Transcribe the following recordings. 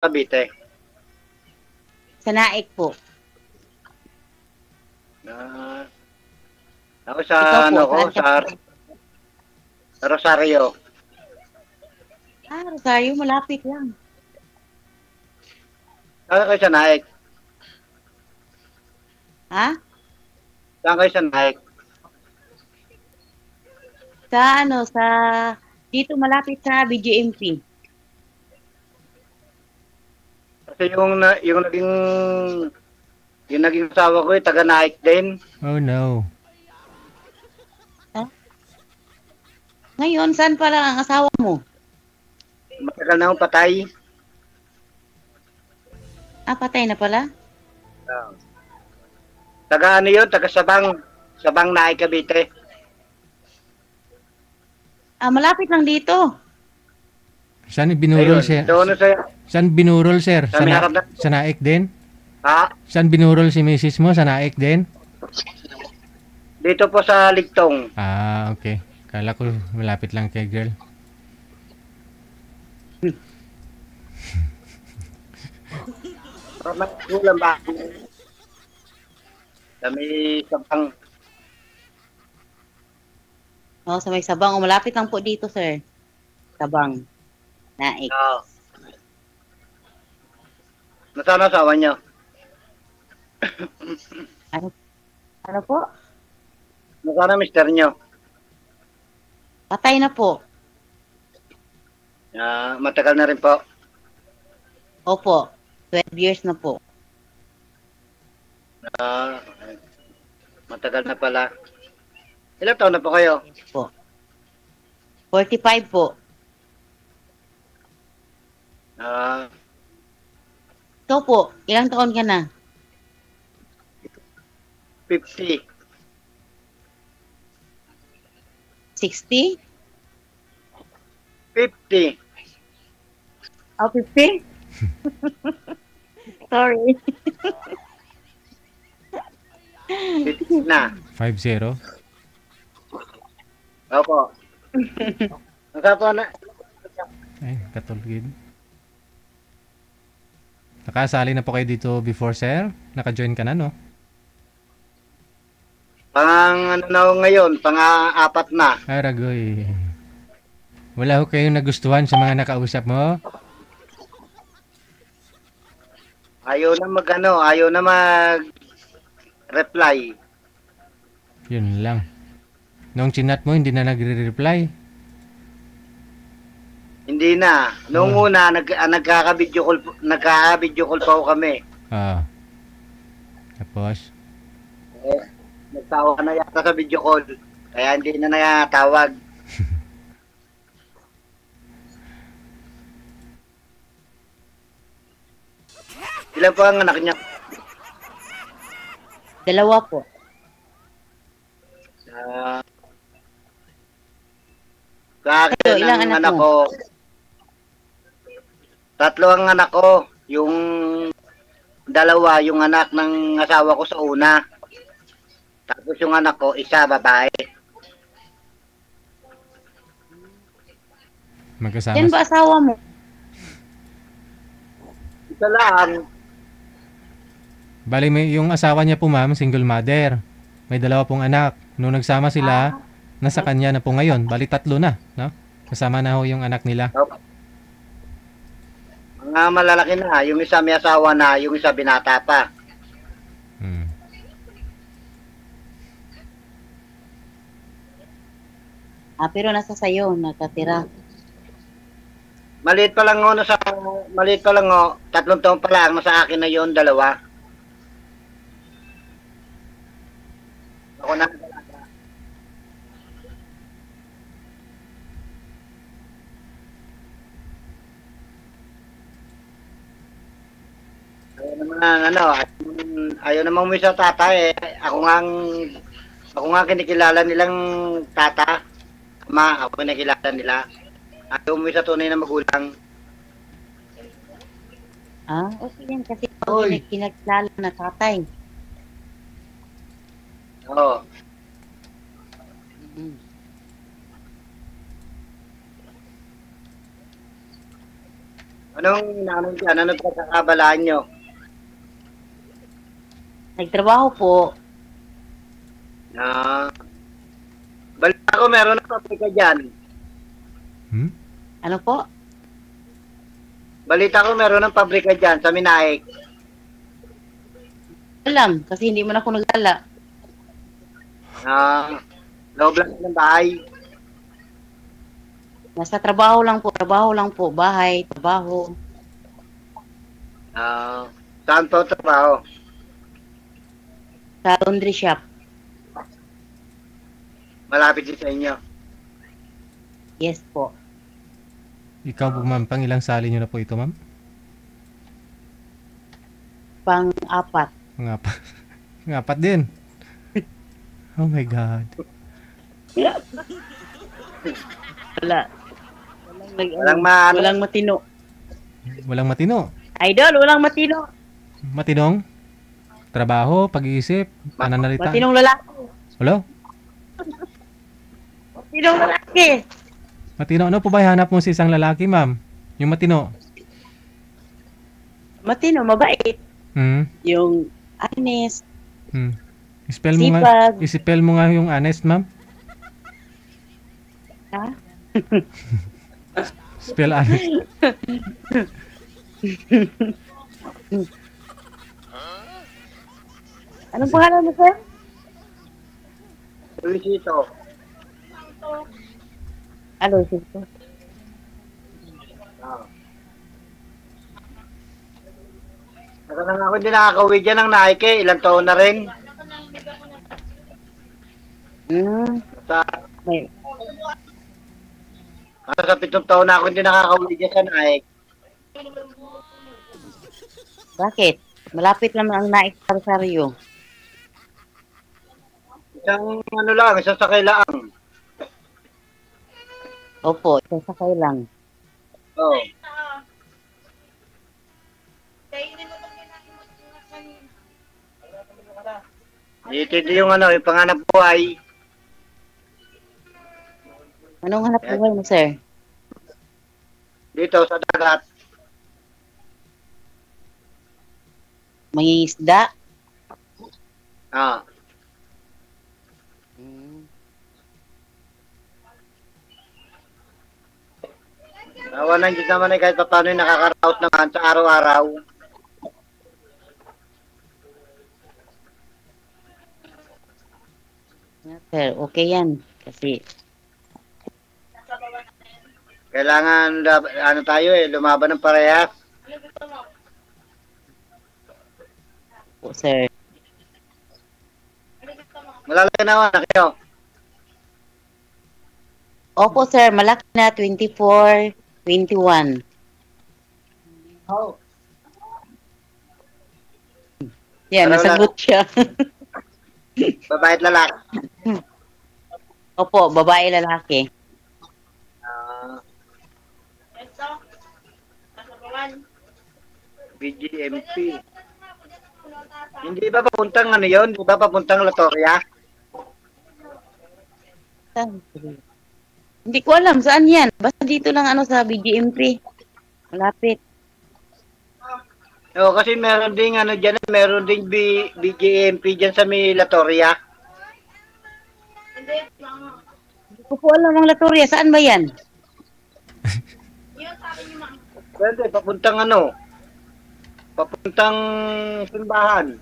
Cavite. Sa Naik po. Ah, ako sa Ikaw po, ano ko, saan ka? sa Rosario. Ah, Rosario, malapit lang. Saan kayo sa Naik? Ha? Saan kayo sa Naik? Sa ano, dito malapit sa BGMP. Kasi yung naging asawa ko, taga Naik din. Oh no. Ha? Ngayon, saan pala ang asawa mo? Matagal na akong patay. Ah, patay na pala? Ah. Taga ano yun? Taga Sabang. Sabang Naik, Cavite. Ah, malapit lang dito. Saan binurol, Ayun. sir? Doon sa, Saan binurol, sir? sa may harap na. Sa Naik din? Ha? Saan binurol si misis mo? Sa Naik din? Dito po sa Ligtong. Ah, okay. Kala ko malapit lang kay girl. Kulang ba? Sa may Sabang. Oh, sa may Sabang. Oh, malapit lang po dito, sir. Sabang. Naik. Oo. Nasaan ang asawa niyo? Ano, ano po? Nasaan ang mister niyo? Patay na po. Matagal na rin po. Opo. 12 years na po. Ah, matagal na pala. Ilang taon na po kayo? Po. 45 po. Ah, Ikaw po, ilang taon ka na? 50. 60? 50. Oh, 50? Sorry. 50 na. 5-0. Opo. Nasaan po na? Ay, katulgid. Nakasali na po kayo dito before, sir? Naka-join ka na, no? Ano na ho ngayon? Pang-apat na. Ay, ragoy. Wala ho kayong nagustuhan sa mga nakausap mo? Ayaw na mag-reply. Yun lang. Nung chinat mo, hindi na nagre-reply. Hindi na. Noong una, nagkaka-video call pa ho kami. Ah. Tapos, Eh, nagtawa na yata sa video call. Kaya hindi na natawag. Ilan po ang anak niya? Dalawa po. Ah, sa akin, Ito, ilang ang anak anak mo? ko, tatlo ang anak ko. Yung dalawa, yung anak ng asawa ko sa una. Tapos yung anak ko, isa, babae. magkasama. Yan ba asawa mo? Isa lang. Bali, may, yung asawa niya po, ma'am, single mother. May dalawa pong anak. Nung nagsama sila, nasa kanya na po ngayon. Bali, 3 na, no? Kasama na ho yung anak nila. Mga malalaki na. Yung isa may asawa na, yung isa binata pa. Hmm. Ah, pero nasa sayo, nakatira. Maliit pa lang ho, 3 taon pa lang, nasa akin na yon, 2. Ako na. Ayaw naman, ayaw namang umuwi sa tata eh. Ako nga kinikilala nilang tata. Ama, ako kinikilala nila. Ayaw umuwi sa tunay na magulang. Ah, okay yan kasi Oy. kinakilala na tatay. Oo. Mm. Anong namin dyan? Ano pa sa kabalaan nyo? Nagtrabaho po. Ah, balita ko meron ng pabrika dyan. Hmm? Ano po? Balita ko meron ng pabrika dyan sa Minaik. Alam, kasi hindi mo na ako nagala. Loob lang ng bahay. Nasa trabaho lang po. Bahay, trabaho. Saan po trabaho? Sa laundry shop. Malapit din sa inyo. Yes po. Ikaw po, ma'am, pang ilang sali nyo na po ito, ma'am? Pang-apat. Ngapat. Ngapat din. Oh my God. Wala. Walang Walang matino. Walang matino. Idol, walang matino. Matinong? Trabaho, pag-iisip, pananalita. Matinong lalaki. Hello? Matinong lalaki. Matino, ano po ba hanap mo sa isang lalaki, ma'am? Yung matino. Matino, mabait. Hmm? Yung honest. Hmm. Spell mo nga, Sipag. i-spell mo nga yung honest, ma'am. Ha? Spell honest. Anong pangalan mo, sir? Luisito. Ano, sito? Saka na ako hindi nakakauwi dyan ng Nike. Ilang taon na rin. Sa, May, sa 7 taon na ako hindi nakakauwi dyan sa Nike. bakit? Malapit naman ang naik sa Rosario. Isang ano lang, isang sakay lang. Opo, sasakay lang. Oh. Itindi yung ano, yung panganap buhay. Anong hanap buhay mo, sir? Dito sa dagat. Mangingisda? Ah. Awa ng Diyos naman kahit pa paano yung nakaka-route naman sa araw-araw. Sir, okay yan. Kasi, Kailangan, ano tayo lumaban ng parehas. po, sir. Malalaki na anak kayo. Opo, sir. Malaki na. 24, 21. Oh. Yan, Ano nasagot siya. Babae at lalaki. Opo, babae, lalaki. BGMP. Hindi ba papuntang ano yun? Hindi ba papuntang Latoria? Hindi ko alam saan yan. Basta dito lang ano sa BGMP. Malapit. Oo, kasi meron ding ano dyan, meron ding BGMP dyan sa may Latoria. Hindi ko po alam ang Latoria. Saan ba yan? Pwede, papuntang ano? Papuntang simbahan.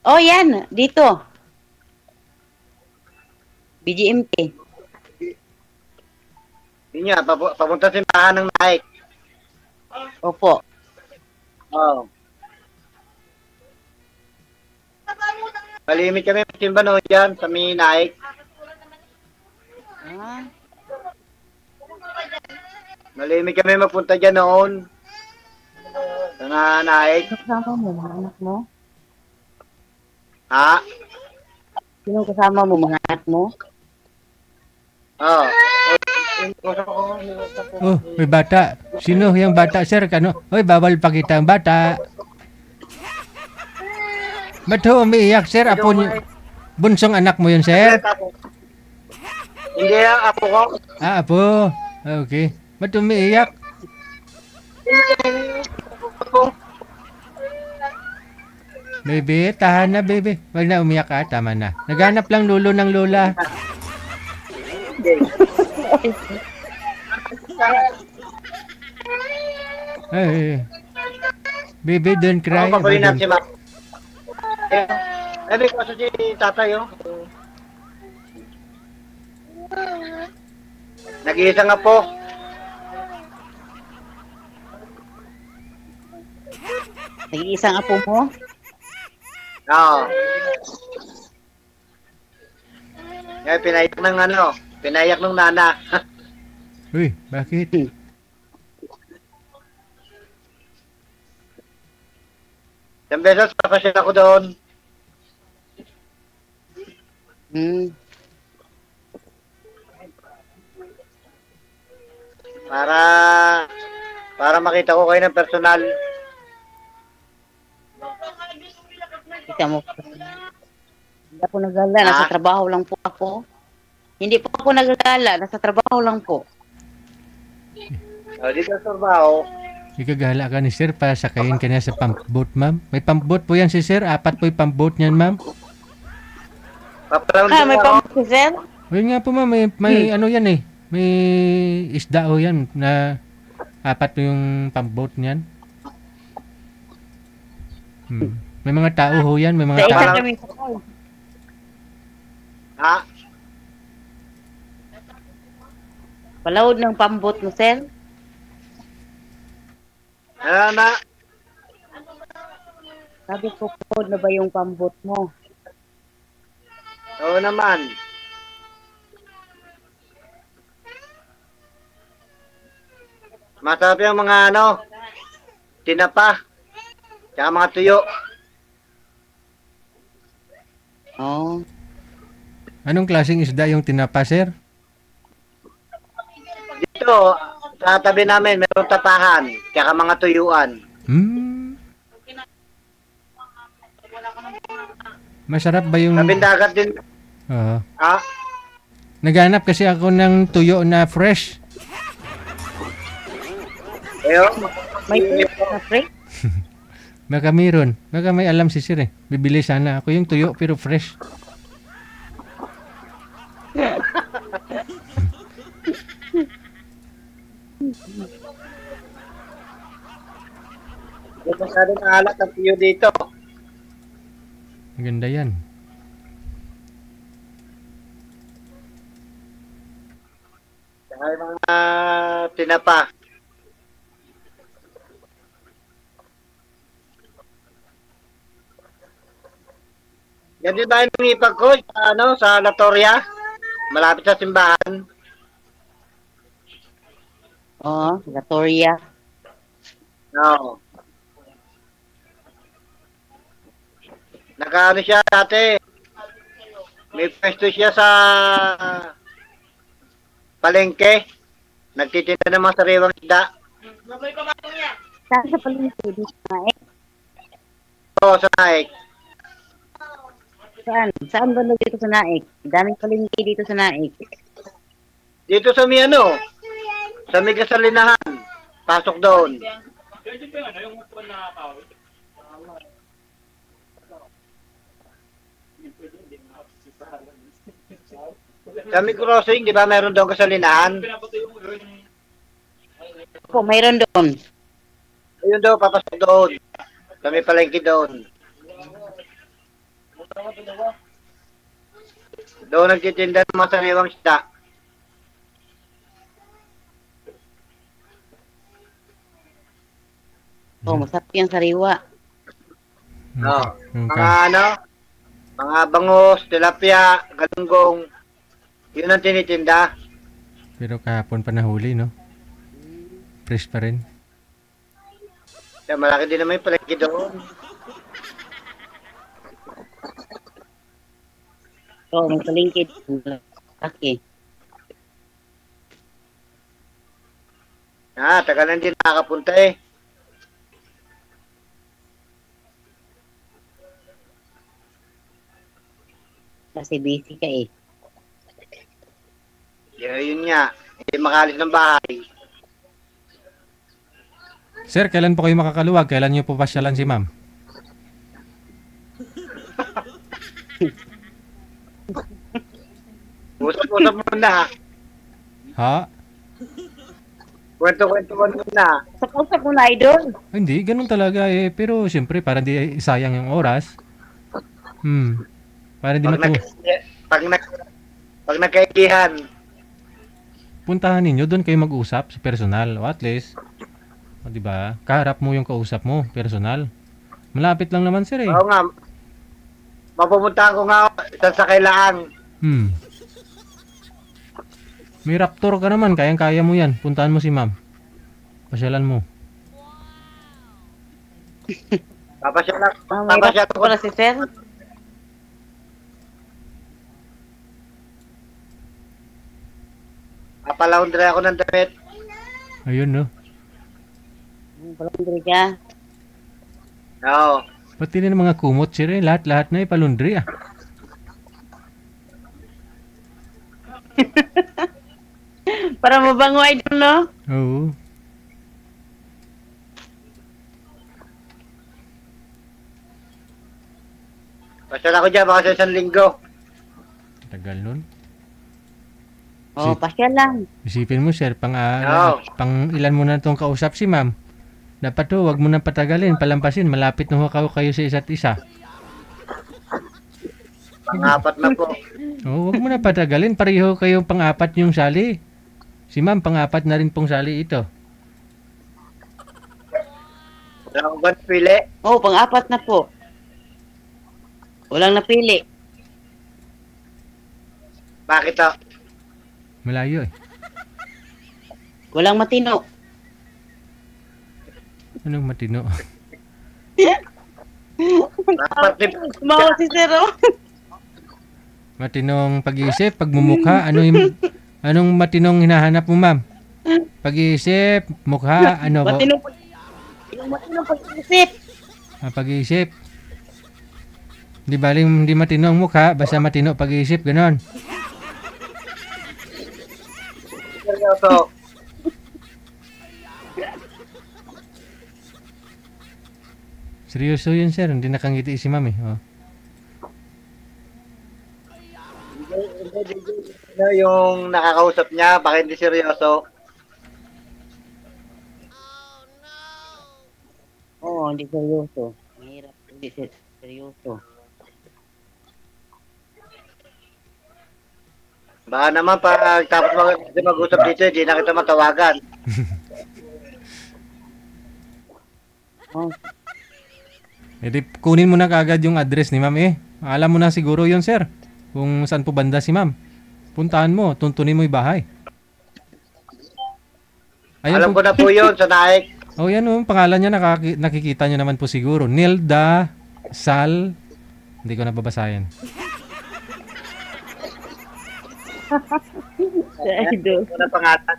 Oh, yan. Dito. BGMP. Yun nga, papuntang simbahan ng Nike. Opo. Oo. Malimit kami magsimba noon dyan sa may Nike. Ah, Malimit kami mapunta dyan noon. Sa Nike. kasama mo, mga anak mo? Ha? Sino kasama mo, mga anak mo? Oo. Oh, may bata. Sino yung bata, sir? Kano? Hoy, bawal pa kita ang bata. Ba't ho umiiyak, sir? Apo niyo. Bunsong anak mo yun, sir? Hindi, apo ko. Ah, apo. Okay. Ba't umiiyak? Baby, tahan na, baby. Wag na umiyak ka, tama na. Naghanap lang lulo ng lola. Ay, baby, don't cry. Ako, paparin Don't- natin si Ma. Sabi ko sa si tatay, oh. Nag-iisa nga po. Nag-iisang apo mo? Oo. Kaya pinayak ng ano, pinayak ng nana. Uy, bakit? Isang beses, papasyal ako doon. Hmm. Para makita ko kayo ng personal. Kita mo. Hindi ako nagala. Nasa trabaho lang po ako. Hindi po ako nagala. Nasa trabaho lang po. Dito sa trabaho, Ikagala ka ni sir para sakayin ka niya sa pump boat, ma'am. May pump boat po yan si sir. 4 po yung pump boat niyan, ma'am. paparound May ako. pamukha, sir? Ayun nga po, ma'am. May ano yan eh. May isda o yan na 4 po yung pump boat niyan. May mga tao ho yan. May mga Sa isa tao. kami sakay. Ha? Palawod ng pambot mo, sir? Ano na? Sabi ko, palawod na ba yung pambot mo? Oo naman. Masarap yung mga ano, tinapa, tsaka mga tuyo. Oo. Anong klaseng isda yung tinapa, sir? Dito, sa tabi namin, meron tapahan, tsaka mga tuyuan. Masarap ba yung... Tabing dagat din. Oo. Ha? Naghanap kasi ako ng tuyo na fresh. Ayun. May tuyo na fresh? Baka mayroon. Baka may alam si sir eh. Bibili sana ako yung tuyo pero fresh. Hindi masyadong alat ang tuyo dito. Maganda yan. Tsaka yung mga tinapa. Yan din ba yung ipag ko sa, ano, sa Latoria? Malapit sa simbahan. Oo, Latoria. Oo. Nakaano siya dati. May pwesto siya sa palengke. Nagtitinda ng mga sariwang isda. Saan sa palengke? Dito na eh. Oo, sa Naik. Saan? Saan ba dito sa Naik? Daming palengke dito sa Naik. Dito sa may ano, sa may kasalinahan. Pasok doon. Sa may crossing, di ba meron doon kasalinahan? Po, mayroon doon. Ayun daw, papasok doon. Sa may palengke doon. Doon nagtitinda ng mga sariwang isda. Oh, masarap yung sariwa. Oo. Yung Mga ano, mga bangus, tilapia, galunggong. Yun ang tinitinda. Pero kahapon pa nahuli, no? Fresh pa rin. Kaya malaki din naman yung palengke doon. Oh, may palengke doon. Okay. Tagal na din nakakapunta eh. Kasi busy ka eh. Yun nga, hindi makalis ng bahay. Sir, kailan po kayo makakaluwag? Kailan niyo po pasyalan si ma'am? Usap-usap muna. Ha? Kwento-kwento muna. Sa kausap mo na, idol. Hindi, ganun talaga eh. Pero siyempre, para di sayang yung oras. Para di Pag, matu... pag nagkaikihan, Puntahan ninyo, doon kayo mag-usap sa personal. O at least, o, di ba? Kaharap mo yung kausap mo, personal. Malapit lang naman sir eh. oo nga, mapupuntahan ko nga isang sa kailangan. May Raptor ka naman, kayang-kaya mo yan. Puntahan mo si ma'am. Pasyalan mo. Papasyalan May papasyalan raptor ko. pala si sir. Papalaundry ako ng damit. Ayun no. Palundri ka. Oo. Pati na ng mga kumot sir eh. Lahat-lahat na ipalundri ah. Para mabango, idol, no? Oo. Pasyal ako dyan, baka sa isang linggo. Tagal nun. Oh, pasya lang. Isipin mo sir, Oo. pang ilan mo na itong kausap si ma'am. Dapat to, wag mo na patagalin, palampasin. Malapit na ho kayo sa isa't isa. Pang-apat na po. Oo, wag mo na patagalin. Pareho kayong pang-apat yung sali. Si ma'am, pang-apat na rin pong sali ito. Wala akong ba pili? Oh, pang-apat na po. Walang napili. Bakit to? Malayo eh. Walang matino. Anong matino? Tumawa si sir, oh. Matinong pag-iisip, pagmumukha, anong matinong hinahanap mo, ma'am? Pag-iisip, mukha, ano po? Yung matinong pag-isip. Pag-iisip. Di baling hindi matino ang mukha, basta matino pag-iisip, ganon. Seryoso. Seryoso yun, sir. Hindi nakangiti si ma'am eh. Oh. Ano yung nakakausap niya, baka hindi seryoso. Oo, hindi seryoso. Mahirap, hindi seryoso. Baka naman pag tapos mag-usap dito, hindi na kita matawagan. Oh, E di, kunin mo na kaagad yung address ni ma'am eh. Alam mo na siguro yun, sir. Kung saan po banda si ma'am. Puntahan mo, tuntunin mo yung bahay. Alam ko na po yun sa Naik. Oh, yan oh, pangalan niya nakikita niyo naman po siguro. Nilda Sal. Hindi ko na babasahin. idol. Ano na pangalan?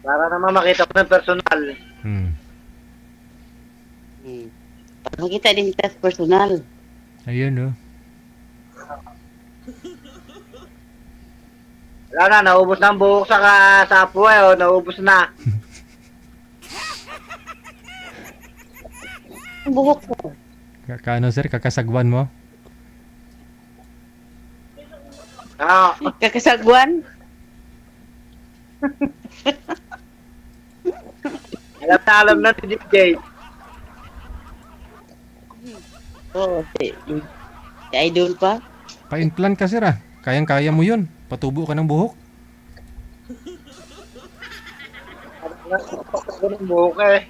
Para naman makita ko ng personal. Para makita din kita sa personal. Ayun oh. Wala na, naubos na ang buhok sa apo eh, oh, naubos na. Ang buhok ko. Kaano sir, kakasagwan mo? Oo. Kakasagwan. Alam na si DJ. Oo, si idol pa. Pa-implant ka sir ah. Kayang-kaya mo yun. Patubo ka ng buhok. Ako ng buhok eh.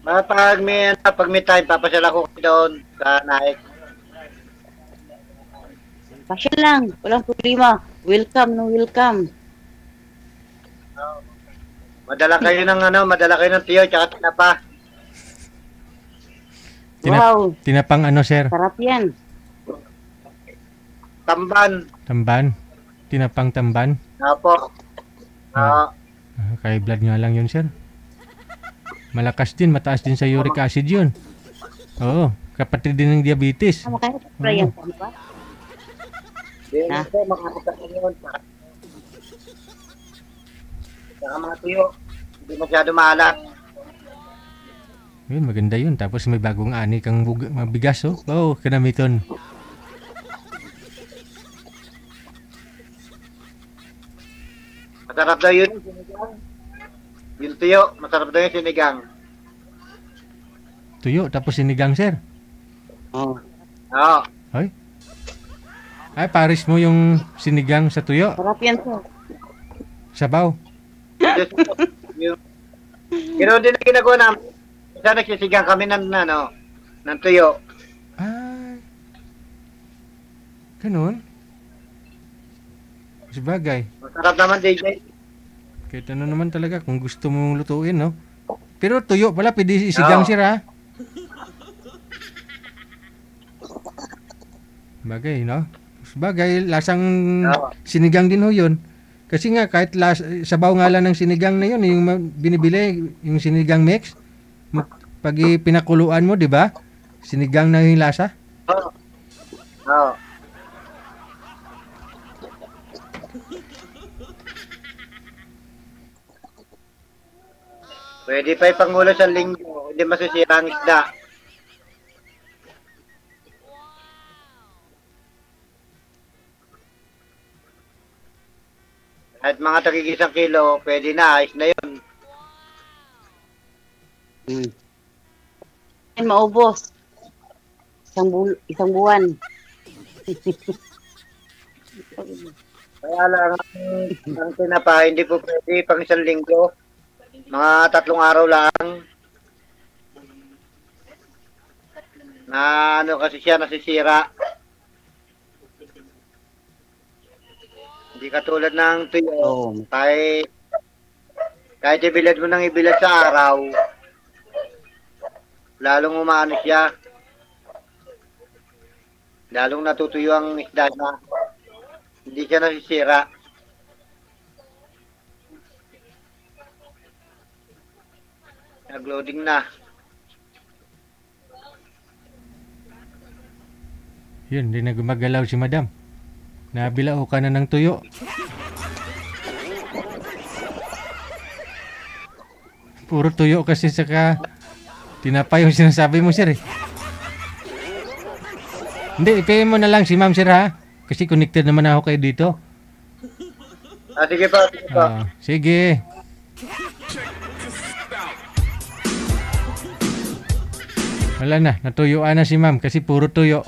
Pag may time, papasyal ako doon sa Naik. Pasya lang. Walang problema. Welcome, no welcome. Madala kayo ng tiyo tsaka tinapa. Wow, Tinapang ano sir? sarap yan. Tamban. Tamban? Tinapang tamban? Opo. Oo. Kay blood nga lang yun sir. Malakas din, mataas din sa uric acid yun. Oo, kapatid din ng diabetes. Makahit pa yan, di ba? Hindi Ha? po, makakita ko yun. Saka mga tuyo. Hindi masyado maalat. Yun, maganda yun. Tapos may bagong ani kang bigas, oh. Oh, kanamiton. Masarap daw yun, sinigang. Yung tuyo, masarap daw yung sinigang. Tuyo, tapos sinigang, sir. Oo. Oo. Ay. Ay, pares mo yung sinigang sa tuyo. Sarap yan, sir. Sabaw. Diyos ko, yung... Ganoon din ang ginagawa namin. Isa nagsisigang kami ng tuyo. Ay. Ganun. Sabagay. Masarap naman, DJ. Kahit ano naman talaga kung gusto mong lutuin, no? Pero tuyo pala, pwede isigang, Oo. sir, ha? Bagay, no? Sabagay, lasang Oo. sinigang din ho yun. Kasi nga, kahit sabaw nga lang ng sinigang na yun, yung binibili, yung sinigang mix, pag pinakuluan mo, di ba? Sinigang na yung lasa. Oo. Oo. Pwede pa ipangulo sa linggo, hindi masisira ang isda. At mga tagigisang kilo, pwede na, ayos na yun. Yan, maubos. Isang buwan. Kaya lang, ang tinapa, hindi po pwede pang isang linggo. Mga 3 araw lang. Na ano kasi siya, nasisira. Hindi katulad ng tuyo. Oo. Kahit ibilad mo nang ibilad sa araw, lalong umaano siya. Lalong natutuyo ang isda niya. Hindi siya nasisira. Nag-loading na. Yun, hindi na gumagalaw si madam. Nabilao ka na ng tuyo. Puro tuyo kasi saka tinapay yung sinasabi mo, sir, eh. Hindi, ipayin mo na lang si ma'am, sir, ha? Kasi connected naman ako kayo dito. Sige pa, sige pa. Sige. Wala na, natuyuan na si ma'am kasi puro tuyo.